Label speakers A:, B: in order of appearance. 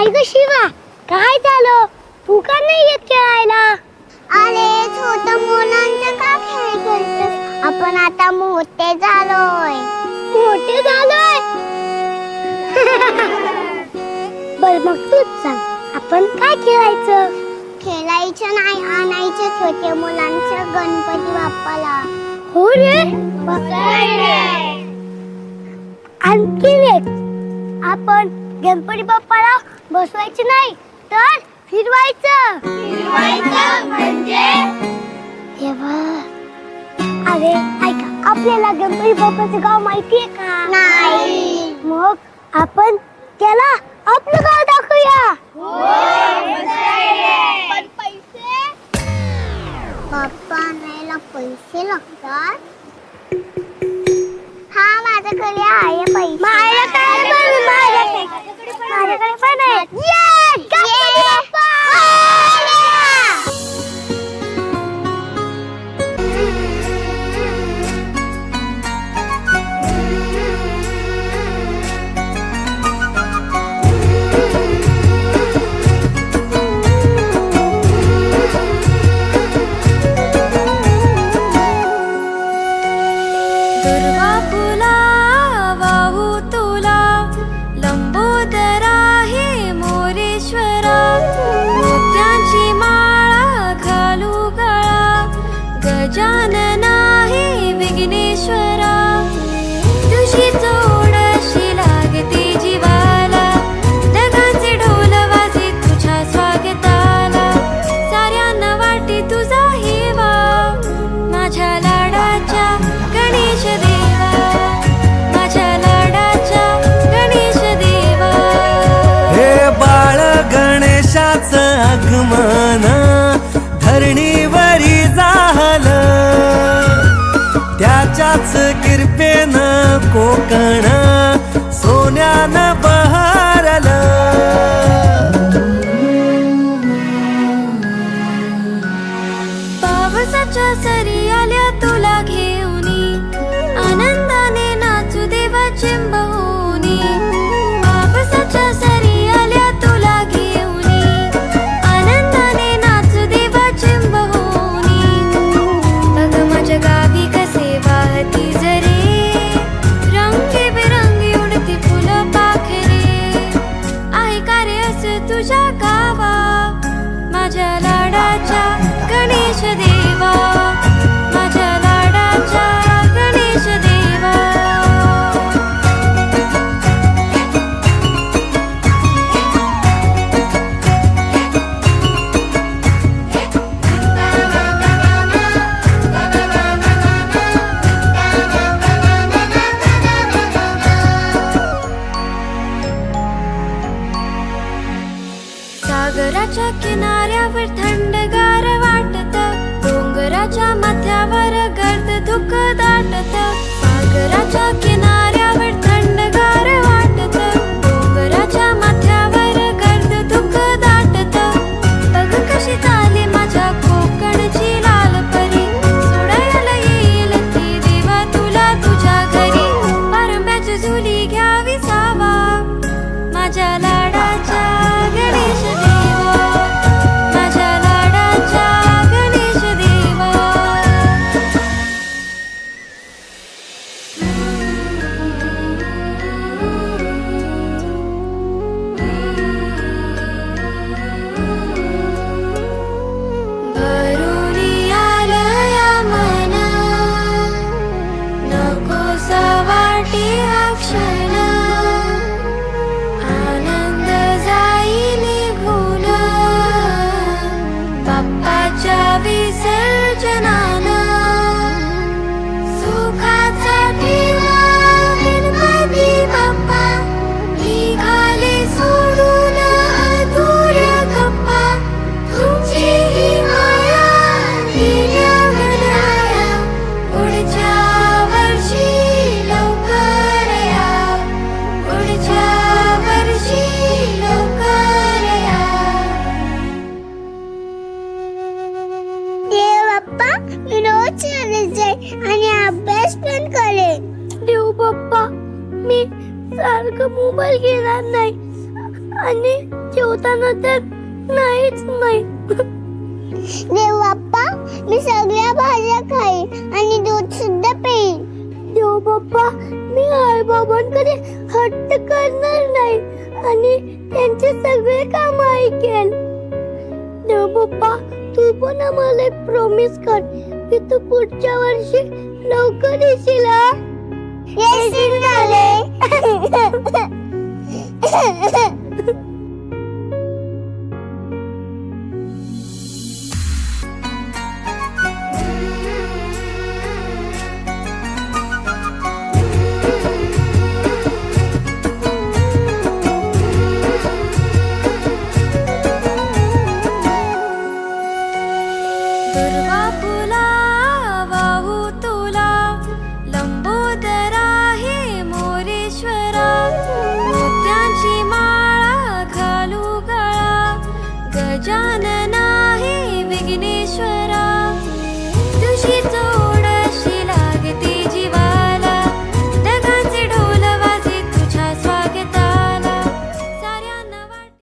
A: काय ग शिवा, काय झालं? तू का नाही येत खेळायला?
B: अरे छोट्या मुलांचा का खेळ खेळतोस? आपण आता मोठे झालोय.
A: मोठे झालोय? बर मग तूच सांग, आपण काय खेळायचं?
B: खेळायचं नाही, आणायचं छोट्या मुलांचं गणपती बाप्पाला.
A: हो रे, आणखी एक, आपण गणपती बाप्पाला बसवायचे नाही तर फिरवायचं.
B: म्हणजे
A: हे बघ. अरे ऐका, आपल्याला गणपती बाप्पाचं गाव माहितीये का?
B: नाही.
A: मग आपण त्याला आपलं गाव दाखवूया.
B: पण पैसे? बाप्पा आणायला पैसे लागतात? हा माझ्याकडे आहे पैसे.
A: माझ्याकडे पण आहे. ये, गणपती बाप्पा!
C: दुर्वा फुला वाहू तुला, लंबोदरा हे मोरेश्वरा, मोत्यांची माळा घालू गळा, गजानना हे विघ्नेश्वरा, तुझी जोडशी लागते जीवाला, ढगांचे ढोल वाजे तुझ्या स्वागताला, साऱ्यांना वाटे तुझा हेवा, माझ्या लाडाच्या गणेश देवा, माझ्या लाडाच्या गणेश देवा.
D: हे बाळ गणेशाचं आगमन धरणीवरी झालं, त्याच्याच कृपेनं कोकण सोन्यानं बहरलं.
C: पावसाच्या सरी आल्या तुला घेऊनी, आनंदाने नाचू देवा चिंबवूनी. पावसाच्या सरी आल्या तुला घेऊनी, आनंदाने नाचू देवा चिंबवूनी. बघ माझ्या गावी कसे वाहती जरे, रंगीबेरंगी उडती फुलं पाखरे. आहे का रे असं तुझ्या गावा, माझ्या लाडाच्या गणेश देवा, माझ्या लाडाच्या गणेश देवा. सागराच्या किनाऱ्यावर थंडगार वाटत, डोंगराच्या माथ्यावर गर्द धुक दाटत. सागराच्या किनाऱ्यावर थंडगार वाटत, डोंगराच्या माथ्यावर गर्द धुक दाटत. बघ कशी चाले माझ्या कोकणची लाल परी, सोडायला येईल ती देवा तुला तुझ्या घरी. पारंब्याची झुली घ्यावी सावा, माझ्या लाडाच्या गणेश देवा, माझ्या लाडाच्या गणेश देवा. भरुनी आलं या मना, नकोसा वाटे हा क्षण, आनंद जाई निघून, बाप्पाच्या विसर्जनानं. सुखाचा ठेवा गणपती बाप्पा, निघाले सोडून अधुऱ्या गप्पा. तुमची ही माया दिल्या गणराया, पुढच्या वर्षी लवकर या, पुढच्या वर्षी लवकर या.
B: देव बाप्पा, मी रोज शाळेत जाईन आणि अभ्यास पण करेन.
A: देव बाप्पा, मी सारखं मोबाईल घेणार नाही आणि जेवताना तर नाहीच नाही.
B: देव बाप्पा, मी सगळ्या भाज्या खाईन आणि दूध सुद्धा पिईन.
A: देव बाप्पा, मी आई बाबांकडे हट्ट करणार नाही आणि त्यांचे सगळे काम ऐकेल. देव बाप्पा, तू पण आम्हाला प्रॉमिस कर की तू पुढच्या वर्षी लवकर येशील.
B: येशील ना रे?